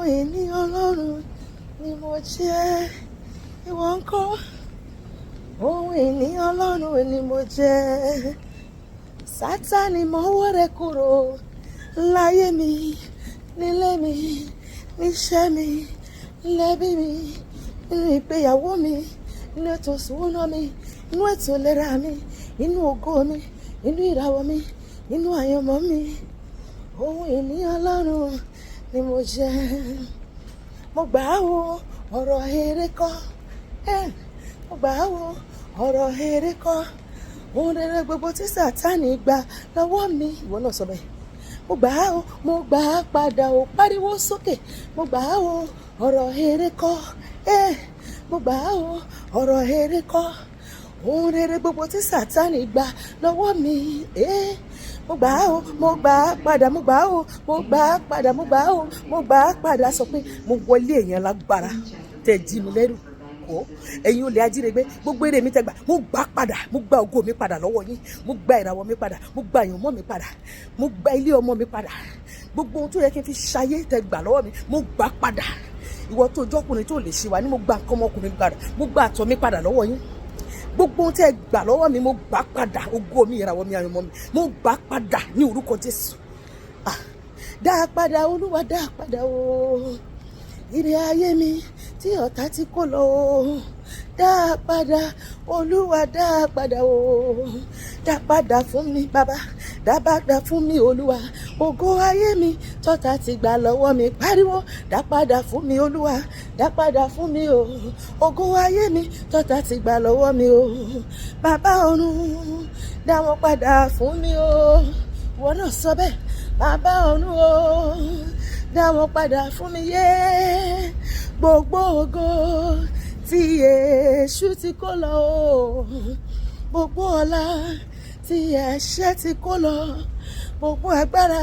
ohun ìní Ọlọ́run ni mo jẹ́. Ìwọ ńkọ́? Ohun ìní Ọlọ́run ni mo jẹ́. Satani mọ́wọ́ rẹ̀ kúrò láyé mi, nílé mi, níṣẹ́ mi, lẹ́bí mi, nínú ìgbéyàwó mi, nínú ètò ìṣúná mi, nínú ètò ìlera mi, nínú ògo mi, nínú ìràwọ̀ mi, nínú àyànmọ́ mi. Ohun ìní Ọlọ́run ni mo jẹ́. Mo gbà á wo ọ̀rọ̀ èrè kọ́. Mo gbà á wo ọ̀rọ̀ èrè kọ́. Ohun rere gbogbo tí Satani gbà lọ́wọ́ mi. Ìwọ náà sọ bẹ́ẹ̀. Mo gbà á o, mo gbà á padà o, pariwo sókè. Mo gbà á o, ọ̀rọ̀ èrè kọ́. Mo gbà á o, ọ̀rọ̀ èrè kọ́. Ohun rere gbogbo tí Satani gbà lọ́wọ́ mi. Mo gbà á o, mo gbà á padà, mo gbà á o, mo gbà á padà, mo gbà á o, mo gbà á padà. Sọ pé mo wọlé èèyàn lágbára tẹ̀ jí mi lẹ́rù. Ẹ̀yin olè ajírégbé, gbogbo èrè mi tẹ́ gbà, mo gbà padà, mo gba ògo mi padà lọ́wọ́ yín, mo gba ìràwọ̀ mi padà, mo gba àyànmọ́ mi padà, mo gba ilé ọmọ mi padà, gbogbo ohun tó yẹ kí n fi ṣayé tẹ́ gbà lọ́wọ́ mi, mo gbà padà. Ìwọ tó jọ́kùnrin tó lè ṣe wá ní mo gba nǹkan ọmọkùnrin mi padà, mo gba àtọ̀ mi padà lọ́wọ́ yín, gbogbo ohun tẹ́ gbà lọ́wọ́ mi mo gbà padà, ògo mi, ìràwọ̀ mi, àyànmọ́ mi, mo gbà padà ní orúkọ Jésù. Dá padà Olúwa, dá padà o. Ire ayé mi tí ọ̀tá ti kó lọ o, dá padà Olúwa, dá padà o. Dá padà fún mi bàbá, dá padà fún mi Olúwa. Ògo ayé mi tọ́ta ti gbà lọ́wọ́ mi, pariwo dá padà fún mi Olúwa, dá padà fún mi o. Ògo ayé mi tọ́ta ti gbà lọ́wọ́ mi o. Bàbá ọ̀run dá wọn padà fún mi o. Ìwọ náà sọ bẹ́ẹ̀. Bàbá ọ̀run o, dá wọn padà fún mi yé. Gbogbo ògo tí èṣù ti kó lọ o, gbogbo ọlá tí ẹ̀ṣẹ̀ ti kó lọ, gbogbo agbára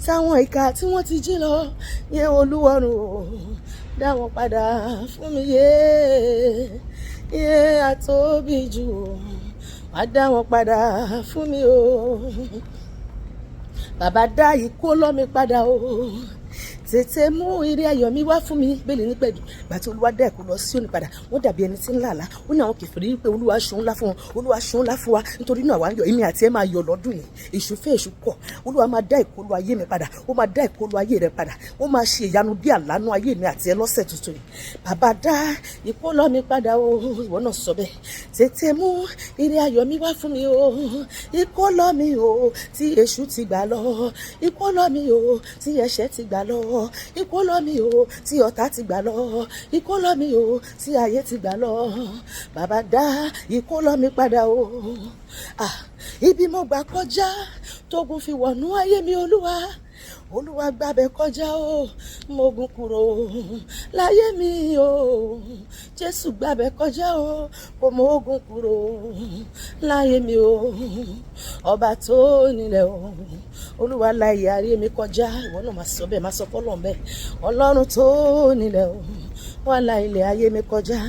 táwọn ìkà tí wọ́n ti jí lọ, yé Olúwarun o, dá wọn padà fún mi yé. Yé àtóbi jù o, wá dá wọn padà fún mi o. Bàbá dá ikú lọ́ mi padà o. Tètè mú ire ayọ̀ mi wá fún mi. Bẹ́ẹ̀ ni pẹ̀lú ìgbà tí Olúwa dá ẹ̀kọ́ lọ sí òní padà, wọ́n dàbí ẹni tí ń làlá. Ó ní àwọn kèfèrí wípé Olúwa ṣeun ńlá fún wọn, Olúwa ṣeun ńlá fún wa. Nítorí náà wá ń yọ, èmi àti ẹ máa yọ lọ́dún yìí. Èṣù fẹ́ èṣù kọ̀. Olúwa máa dá ìkólú ayé mi padà. Ó máa dá ìkólú ayé rẹ padà. Ó máa ṣe ìyanu bí àlánú ayé mi àti ẹ lọ́sẹ̀ tuntun yìí. Bàbá dá ìkólú mi padà o. Ìwọ náà sọ bẹ́ẹ̀. Tètè mú ire ayọ̀ mi wá fún mi o. Ìkólú mi o tí èṣù ti gbà lọ. Ìkólú mi o tí ẹ̀ṣẹ̀ ti gbà lọ. Ìkólú mi o tí ọ̀tá ti gbà lọ. Ìkólú mi o tí ayé ti gbà lọ. Bàbá dá ìkólú mi padà o. Ibi mo gbà kọjá tógun fi wọ̀nú ayé mi Olúwa. Olúwa gbàbẹ̀ kọjá o, mo gùn kúrò láyé mi o. Jésù gbàbẹ̀ kọjá o, kò mọ ogun kúrò láyé mi o. Ọba tó nílẹ̀ o, Olúwa la ìyà ayé mi kọjá. Ìwọ náà máa sọ bẹ́ẹ̀, máa sọ fọ́lọ́run bẹ́ẹ̀. Ọlọ́run tó nílẹ̀ o, wá la ilẹ̀ ayé mi kọjá,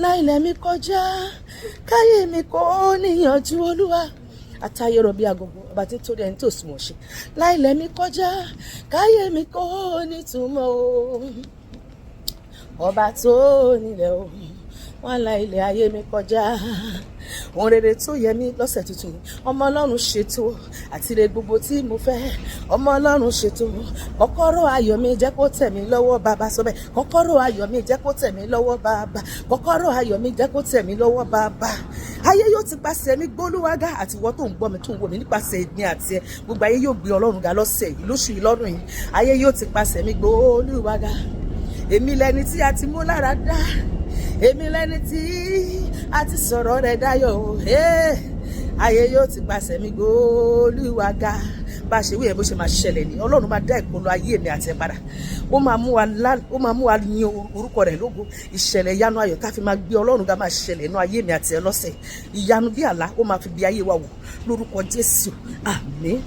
la ilẹ̀ mi kọjá, káyé mi kò níyànjú Olúwa. Àtayé rọ̀ bí agogo, ọba tí ń torí ẹni tó sì mọ̀ ṣe. Láìlẹ̀ mi kọjá, káyé mi kò nítumọ̀ o. Ọba tó nílẹ̀ o, wọ́n la ilẹ̀ ayé mi kọjá. Ohun rere tó yẹ mí lọ́sẹ̀ tuntun yìí, ọmọ Ọlọ́run ṣètò àti ire gbogbo tí mo fẹ́. Ọmọ Ọlọ́run ṣètò, kọ́kọ́rọ́ ayọ̀ mi jẹ́ kó tẹ̀ mí lọ́wọ́ bàbá. Sọ bẹ́ẹ̀, kọ́kọ́rọ́ ayọ̀ mi jẹ́ kó tẹ̀ mí lọ́wọ́ bàbá. Kọ́kọ́rọ́ ayọ̀ mi jẹ́ kó tẹ̀ mí lọ́wọ́ bàbá. Ayé yóò ti pàṣẹ mi gbólúwágá, àti ìwọ tó ń gbọ́ mi tó ń wò mí nípasẹ̀ èmi àti ẹ. Gbogbo ayé yóò gbé Ọlọ́run ga lọ́sẹ̀ yìí, lóṣù yìí, lọ́dún yìí. Ayé yóò ti pàṣẹ mi gbólúwágá. Èmi lẹni tí a ti mú lára dá. Èmi lẹni tí a ti sọ̀rọ̀ rẹ̀ dayọ̀ o. Ayé yóò ti pàṣẹ mi gbólúwágá. Bá a ṣe wí ẹ̀ bó ṣe máa ṣẹlẹ̀ ni. Ọlọ́run máa dá ìkólú ayé mi àti ẹ padà. Ó máa mú wa yin orúkọ rẹ̀ lógo. Ìṣẹ̀lẹ̀ ìyanu ayọ̀ tá a fi máa gbé Ọlọ́run ga máa ṣẹlẹ̀ inú ayé mi àti ẹ lọ́sẹ̀. Ìyanu bí àlá ó máa fi bí ayé wa wò lórúkọ Jésù. Àmín.